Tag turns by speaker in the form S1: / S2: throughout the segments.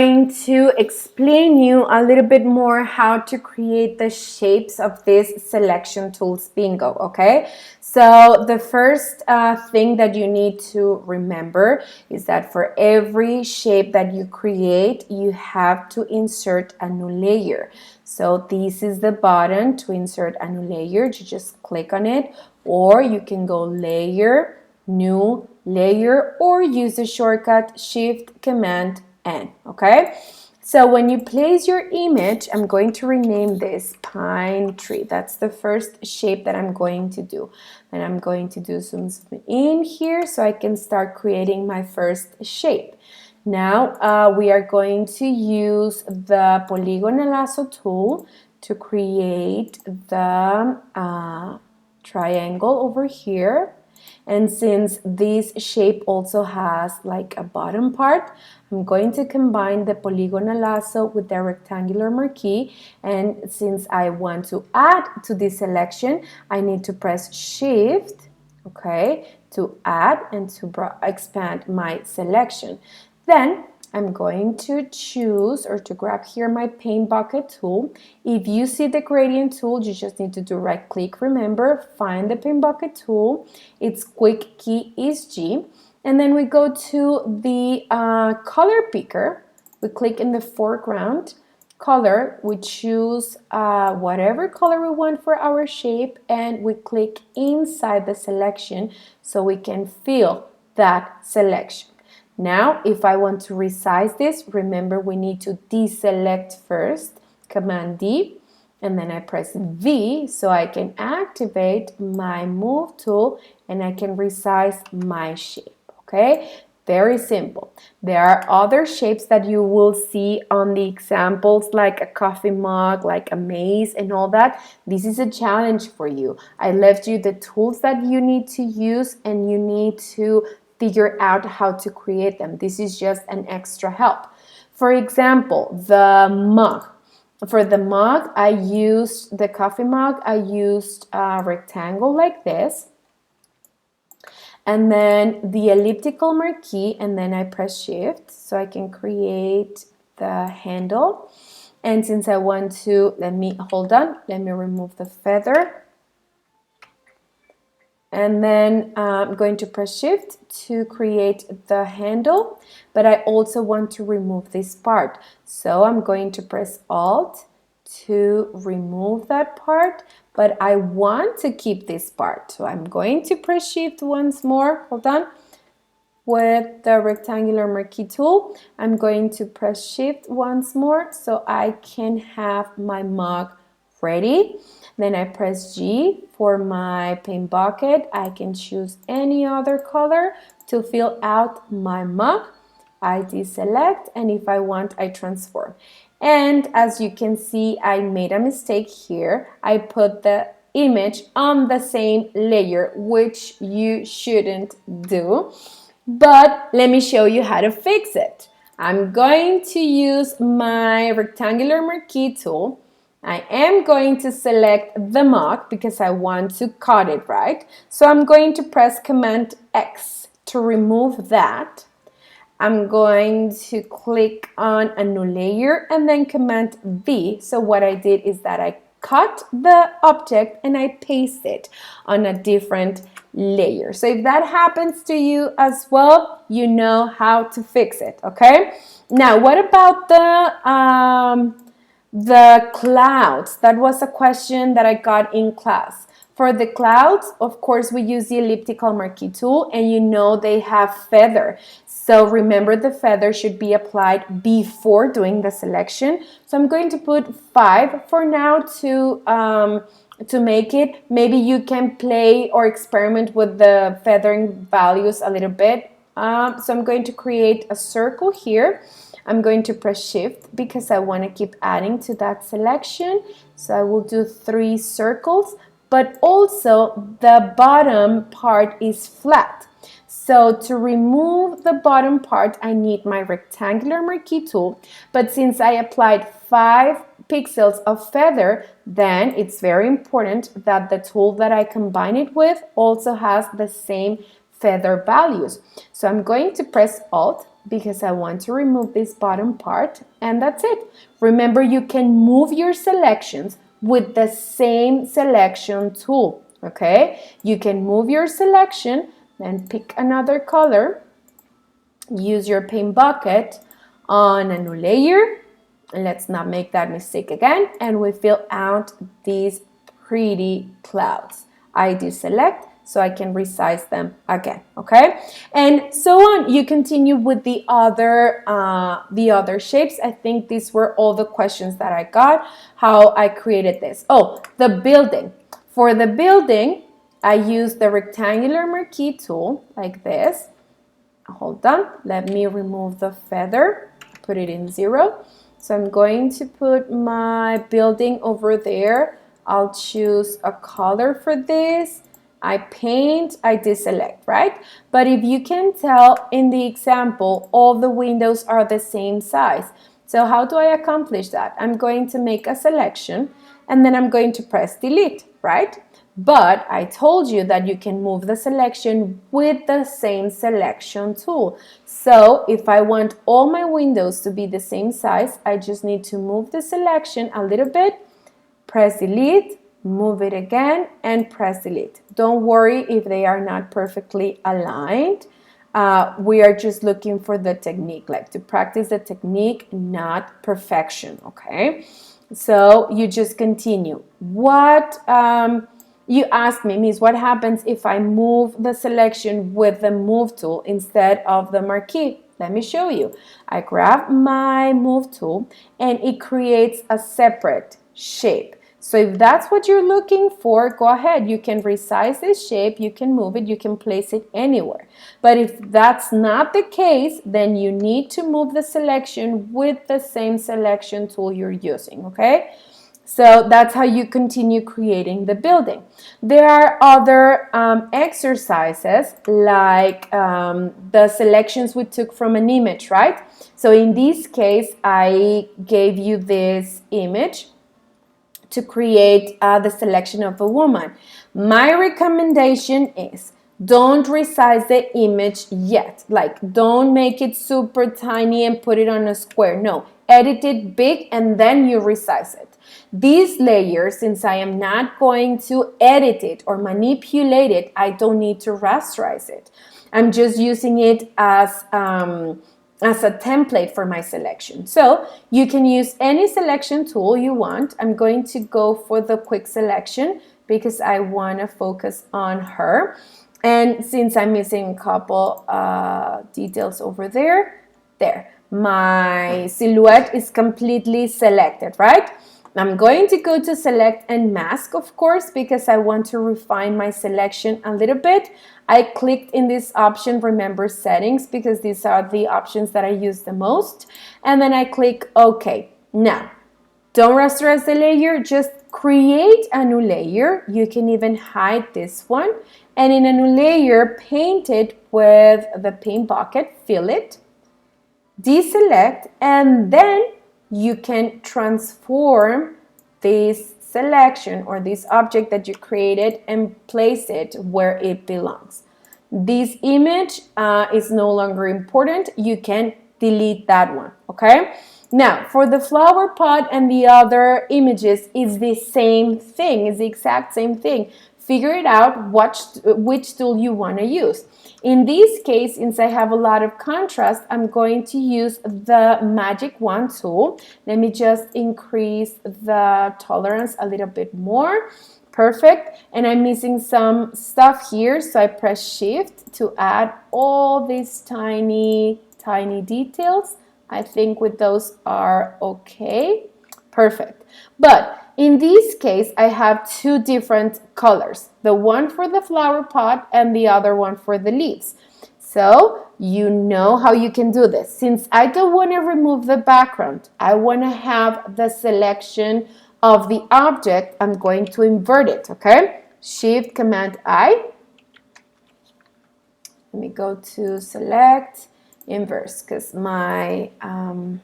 S1: Going to explain you a little bit more how to create the shapes of this selection tools bingo. Okay, so the first thing that you need to remember is that for every shape that you create, you have to insert a new layer. So this is the button to insert a new layer. You just click on it, or you can go layer, new layer, or use the shortcut Shift Command N. Okay, so when you place your image, I'm going to rename this pine tree. That's the first shape that I'm going to do. And I'm going to do some in here so I can start creating my first shape. Now we are going to use the polygonal lasso tool to create the triangle over here. And since this shape also has like a bottom part, I'm going to combine the polygonal lasso with the rectangular marquee. And since I want to add to this selection, I need to press Shift, okay, to add and to expand my selection. Then I'm going to choose or to grab here my paint bucket tool. If you see the gradient tool, you just need to do right click. Remember, find the paint bucket tool. Its quick key is G. And then we go to the color picker. We click in the foreground color. We choose whatever color we want for our shape, and we click inside the selection so we can fill that selection. Now, if I want to resize this, remember we need to deselect first, Command D, and then I press V so I can activate my move tool and I can resize my shape, okay? Very simple. There are other shapes that you will see on the examples, like a coffee mug, like a maze and all that. This is a challenge for you. I left you the tools that you need to use, and you need to figure out how to create them. This is just an extra help. For example, the mug. For the mug, I used the coffee mug. I used a rectangle like this, and then the elliptical marquee, and then I press Shift so I can create the handle. And since I want to, let me remove the feather. And then I'm going to press Shift to create the handle, but I also want to remove this part. So I'm going to press Alt to remove that part, but I want to keep this part. So I'm going to press Shift once more, hold on, with the rectangular marquee tool. I'm going to press Shift once more so I can have my mug ready. Then I press G for my paint bucket. I can choose any other color to fill out my mug. I deselect, and if I want, I transform. And as you can see, I made a mistake here. I put the image on the same layer, which you shouldn't do. But let me show you how to fix it. I'm going to use my rectangular marquee tool. I am going to select the mug because I want to cut it, right? So I'm going to press Command X to remove that. I'm going to click on a new layer and then Command V. So what I did is that I cut the object and I paste it on a different layer. So if that happens to you as well, you know how to fix it, okay? Now, what about the clouds? That was a question that I got in class. For the clouds, of course, we use the elliptical marquee tool, and you know they have feather. So remember, the feather should be applied before doing the selection. So I'm going to put 5 for now to make it. Maybe you can play or experiment with the feathering values a little bit. So I'm going to create a circle here. I'm going to press Shift because I want to keep adding to that selection. So I will do 3 circles, but also the bottom part is flat. So to remove the bottom part, I need my rectangular marquee tool. But since I applied 5 pixels of feather, then it's very important that the tool that I combine it with also has the same feather values. So I'm going to press Alt because I want to remove this bottom part, and that's it. Remember, you can move your selections with the same selection tool, okay? You can move your selection, then pick another color, use your paint bucket on a new layer, and let's not make that mistake again, and we fill out these pretty clouds. I deselect so I can resize them again, okay? And so on. You continue with the other shapes. I think these were all the questions that I got, how I created this. Oh, the building. For the building, I use the rectangular marquee tool like this. Hold on, let me remove the feather, put it in 0. So I'm going to put my building over there. I'll choose a color for this. I paint, I deselect, right? But if you can tell in the example, all the windows are the same size. So how do I accomplish that? I'm going to make a selection and then I'm going to press delete, right? But I told you that you can move the selection with the same selection tool. So if I want all my windows to be the same size, I just need to move the selection a little bit, press delete, move it again, and press delete. Don't worry if they are not perfectly aligned. We are just looking for the technique, like to practice the technique, not perfection, okay? So you just continue. You asked me, Miss, what happens if I move the selection with the move tool instead of the marquee? Let me show you. I grab my move tool and it creates a separate shape. So if that's what you're looking for, go ahead. You can resize this shape, you can move it, you can place it anywhere. But if that's not the case, then you need to move the selection with the same selection tool you're using, okay? So that's how you continue creating the building. There are other exercises like the selections we took from an image, right? So in this case, I gave you this image to create the selection of a woman. My recommendation is don't resize the image yet. Like, don't make it super tiny and put it on a square. No, edit it big and then you resize it. These layers, since I am not going to edit it or manipulate it, I don't need to rasterize it. I'm just using it as a template for my selection. So you can use any selection tool you want. I'm going to go for the quick selection because I want to focus on her. And since I'm missing a couple details over there, my silhouette is completely selected, right? I'm going to go to select and mask, of course, because I want to refine my selection a little bit. I clicked in this option, remember settings, because these are the options that I use the most. And then I click OK. Now, don't rasterize the layer, just create a new layer. You can even hide this one. And in a new layer, paint it with the paint bucket, fill it, deselect, and then you can transform this selection or this object that you created and place it where it belongs. This image is no longer important. You can delete that one, okay? Now, for the flower pot and the other images, it's the same thing. It's the exact same thing. Figure it out which tool you want to use. In this case, since I have a lot of contrast, I'm going to use the Magic Wand tool. Let me just increase the tolerance a little bit more. Perfect. And I'm missing some stuff here, so I press Shift to add all these tiny details. I think with those are okay. Perfect. But in this case, I have two different colors, the one for the flower pot and the other one for the leaves. So you know how you can do this. Since I don't want to remove the background, I want to have the selection of the object, I'm going to invert it, okay? Shift Command I. Let me go to select, inverse, because my, hold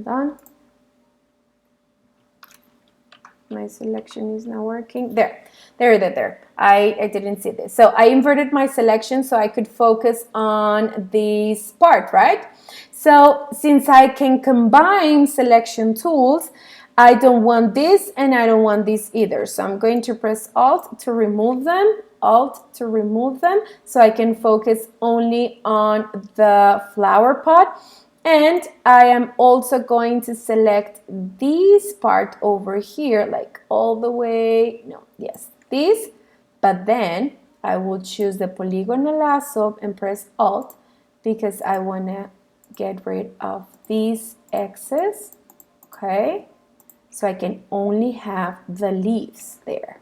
S1: on. My selection is not working. There. I didn't see this. So I inverted my selection so I could focus on this part, right? So since I can combine selection tools, I don't want this and I don't want this either. So I'm going to press Alt to remove them, Alt to remove them, so I can focus only on the flower pot. And I am also going to select this part over here, like all the way, no, yes, this, but then I will choose the polygonal lasso and press Alt because I want to get rid of these excess, okay? So I can only have the leaves there.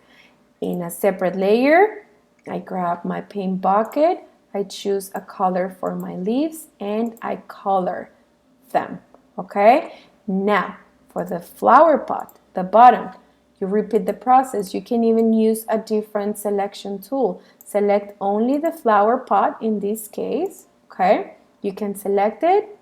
S1: In a separate layer, I grab my paint bucket, I choose a color for my leaves, and I color them, okay? Now, for the flower pot, the bottom, you repeat the process. You can even use a different selection tool. Select only the flower pot in this case, okay? You can select it,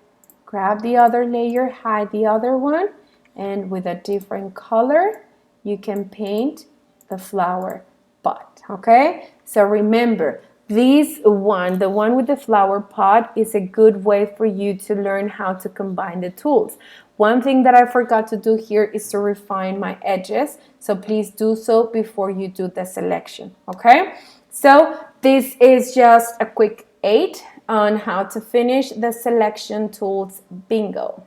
S1: grab the other layer, hide the other one, and with a different color, you can paint the flower pot, okay? So remember, this one, the one with the flower pot, is a good way for you to learn how to combine the tools. One thing that I forgot to do here is to refine my edges, so please do so before you do the selection, okay? So this is just a quick 8 on how to finish the selection tools bingo.